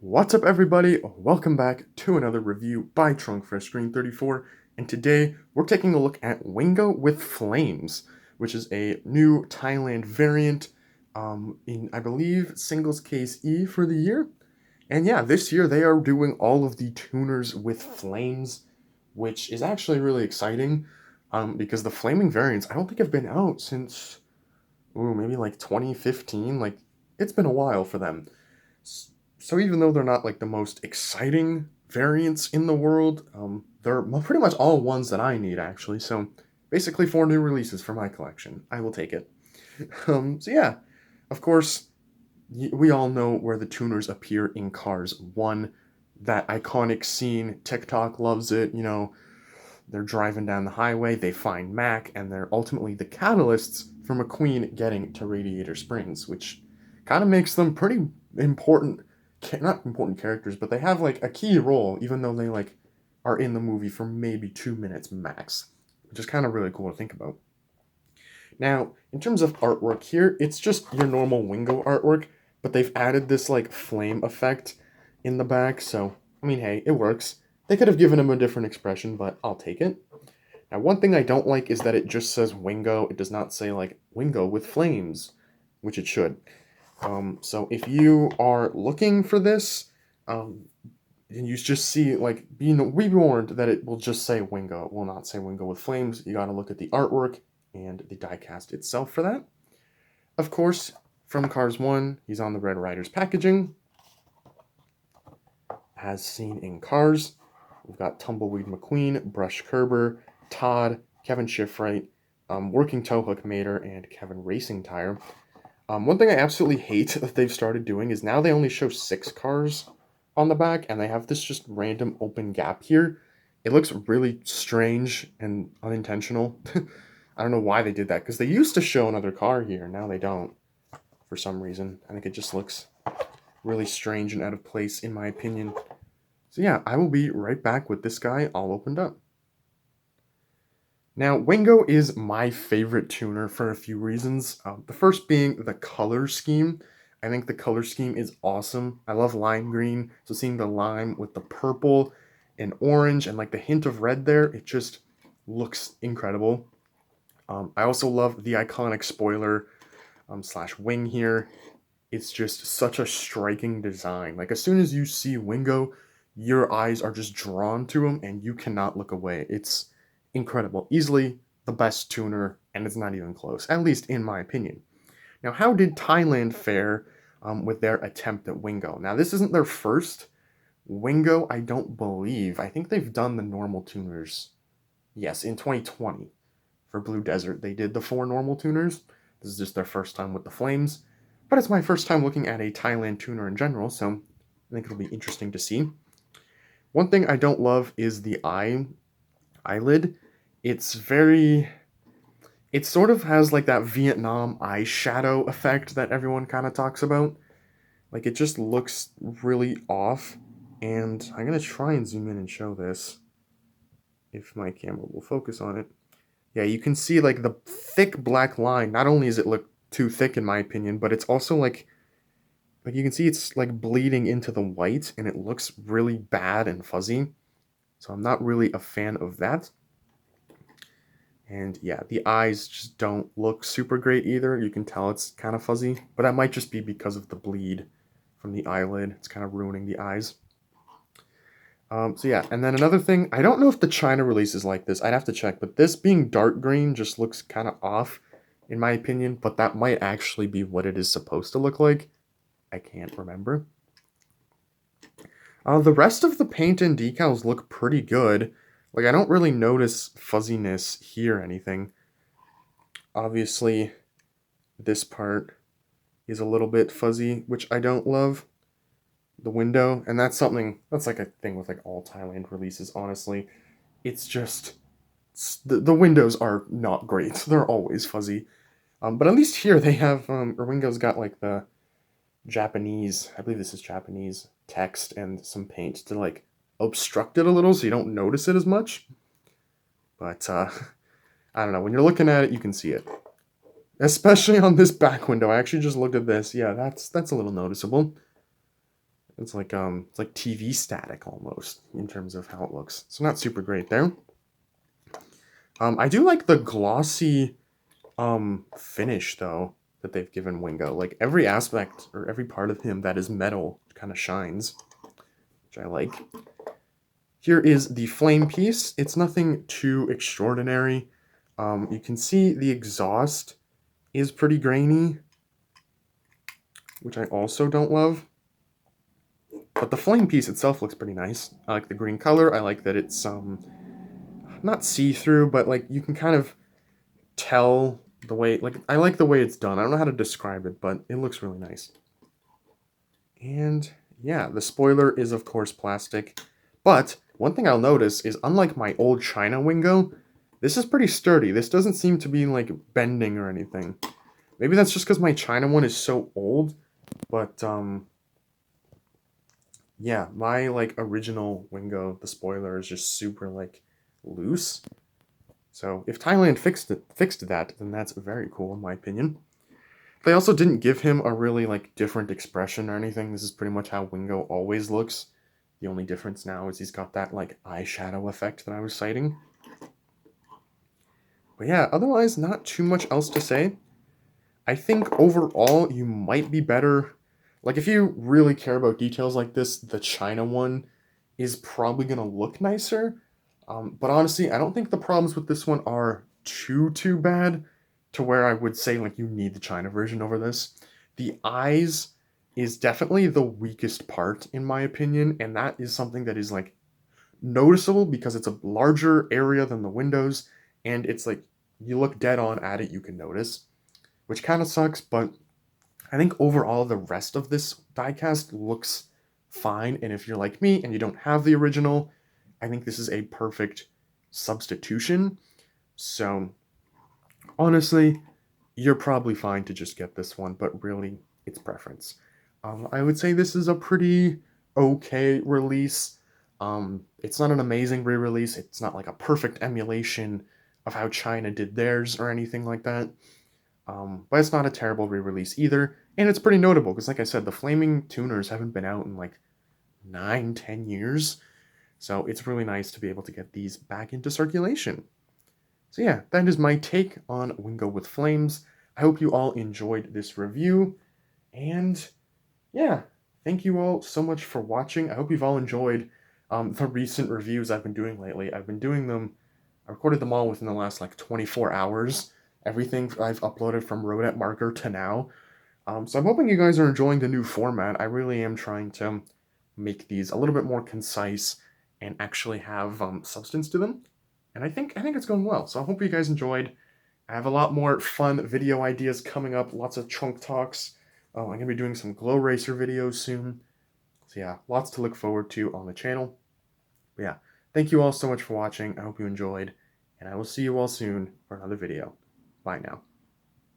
What's up, everybody? Welcome back to another review by Trunkfreshscreen34, and today we're taking a look at Wingo with Flames, which is a new Thailand variant in, I believe, singles case E for the year. And yeah, this year they are doing all of the tuners with Flames, which is actually really exciting because the Flaming variants I don't think have been out since, maybe like 2015. Like, it's been a while for them. So even though they're not like the most exciting variants in the world, they're pretty much all ones that I need actually. So basically 4 new releases for my collection. I will take it. So yeah, of course, we all know where the tuners appear in Cars 1. That iconic scene, TikTok loves it, they're driving down the highway, they find Mack, and they're ultimately the catalysts for McQueen getting to Radiator Springs, which kind of makes them pretty important, not important characters, but they have like a key role, even though they like are in the movie for maybe 2 minutes max, which is kind of really cool to think about. Now, in terms of artwork here, it's just your normal Wingo artwork, but they've added this like flame effect in the back, so I mean, hey, it works. They could have given him a different expression, but I'll take it. Now, one thing I don't like is that it just says Wingo. It does not say like Wingo with flames, which it should. So if you are looking for this, and you just see like be warned that it will just say Wingo. It will not say Wingo with flames. You got to look at the artwork and the diecast itself for that. Of course, from Cars 1, he's on the Red Riders packaging, as seen in Cars. We've got Tumbleweed McQueen, Brush Kerber, Todd, Kevin Shifright, Working Towhook Mater, and Kevin Racing Tire. One thing I absolutely hate that they've started doing is now they only show 6 cars on the back, and they have this just random open gap here. It looks really strange and unintentional. I don't know why they did that, because they used to show another car here, now they don't, for some reason. I think it just looks really strange and out of place, in my opinion. So yeah, I will be right back with this guy all opened up. Now, Wingo is my favorite tuner for a few reasons. The first being the color scheme. I think the color scheme is awesome. I love lime green, so seeing the lime with the purple and orange and like the hint of red there, it just looks incredible. I also love the iconic spoiler slash wing here. It's just such a striking design. Like, as soon as you see Wingo, your eyes are just drawn to him and you cannot look away. It's incredible. Easily the best tuner, and it's not even close, at least in my opinion. Now, how did Thailand fare with their attempt at Wingo? Now, this isn't their first Wingo, I don't believe. I think they've done the normal tuners. Yes, in 2020 for Blue Desert, they did the 4 normal tuners. This is just their first time with the Flames, but it's my first time looking at a Thailand tuner in general, so I think it'll be interesting to see. One thing I don't love is the eyelid. It's very... It sort of has like that Vietnam eyeshadow effect that everyone kind of talks about. Like, it just looks really off, and I'm going to try and zoom in and show this, if my camera will focus on it. Yeah, you can see like the thick black line. Not only does it look too thick in my opinion, but it's also like you can see it's like bleeding into the white, and it looks really bad and fuzzy. So I'm not really a fan of that. And yeah, the eyes just don't look super great either. You can tell it's kind of fuzzy, but that might just be because of the bleed from the eyelid. It's kind of ruining the eyes. So yeah, and then another thing, I don't know if the China release is like this. I'd have to check, but this being dark green just looks kind of off, in my opinion, but that might actually be what it is supposed to look like. I can't remember. The rest of the paint and decals look pretty good. Like, I don't really notice fuzziness here or anything. Obviously, this part is a little bit fuzzy, which I don't love. The window, and that's like a thing with like all Thailand releases, honestly. It's just, the windows are not great. They're always fuzzy. But at least here they have, Wingo's got like the Japanese, I believe this is Japanese, text and some paint to like obstruct it a little so you don't notice it as much. But I don't know, when you're looking at it, you can see it. Especially on this back window. I actually just looked at this. Yeah, that's a little noticeable. It's like TV static almost in terms of how it looks. So not super great there. I do like the glossy finish though that they've given Wingo. Like every aspect or every part of him that is metal kind of shines, which I like. Here is the flame piece. It's nothing too extraordinary. You can see the exhaust is pretty grainy, which I also don't love. But the flame piece itself looks pretty nice. I like the green color. I like that it's not see-through, but like you can kind of tell the way, like I like the way it's done. I don't know how to describe it, but it looks really nice. And yeah, the spoiler is of course plastic, but one thing I'll notice is unlike my old China Wingo, this is pretty sturdy. This doesn't seem to be like bending or anything. Maybe that's just because my China one is so old, but yeah, my like original Wingo, the spoiler is just super like loose. So if Thailand fixed that, then that's very cool in my opinion. They also didn't give him a really like different expression or anything. This is pretty much how Wingo always looks. The only difference now is he's got that like eyeshadow effect that I was citing. But yeah, otherwise not too much else to say. I think overall you might be better. Like if you really care about details like this, the China one is probably gonna look nicer. But honestly, I don't think the problems with this one are too bad to where I would say like you need the China version over this. The eyes is definitely the weakest part in my opinion, and that is something that is like noticeable because it's a larger area than the windows, and it's like you look dead on at it, you can notice, which kind of sucks, but I think overall the rest of this diecast looks fine, and if you're like me and you don't have the original, I think this is a perfect substitution. So honestly, you're probably fine to just get this one, but really, it's preference. I would say this is a pretty okay release. It's not an amazing re-release. It's not like a perfect emulation of how China did theirs or anything like that. But it's not a terrible re-release either, and it's pretty notable because, like I said, the Flaming Tuners haven't been out in like 9-10 years, so it's really nice to be able to get these back into circulation. So yeah, that is my take on Wingo with Flames. I hope you all enjoyed this review, and yeah, thank you all so much for watching. I hope you've all enjoyed the recent reviews I've been doing lately. I've been doing them, I recorded them all within the last like 24 hours. Everything I've uploaded from Rodent Marker to now. So I'm hoping you guys are enjoying the new format. I really am trying to make these a little bit more concise and actually have substance to them. And I think it's going well. So I hope you guys enjoyed. I have a lot more fun video ideas coming up. Lots of trunk talks. I'm going to be doing some Glow Racer videos soon. So yeah, lots to look forward to on the channel. But yeah, thank you all so much for watching. I hope you enjoyed. And I will see you all soon for another video. Bye now.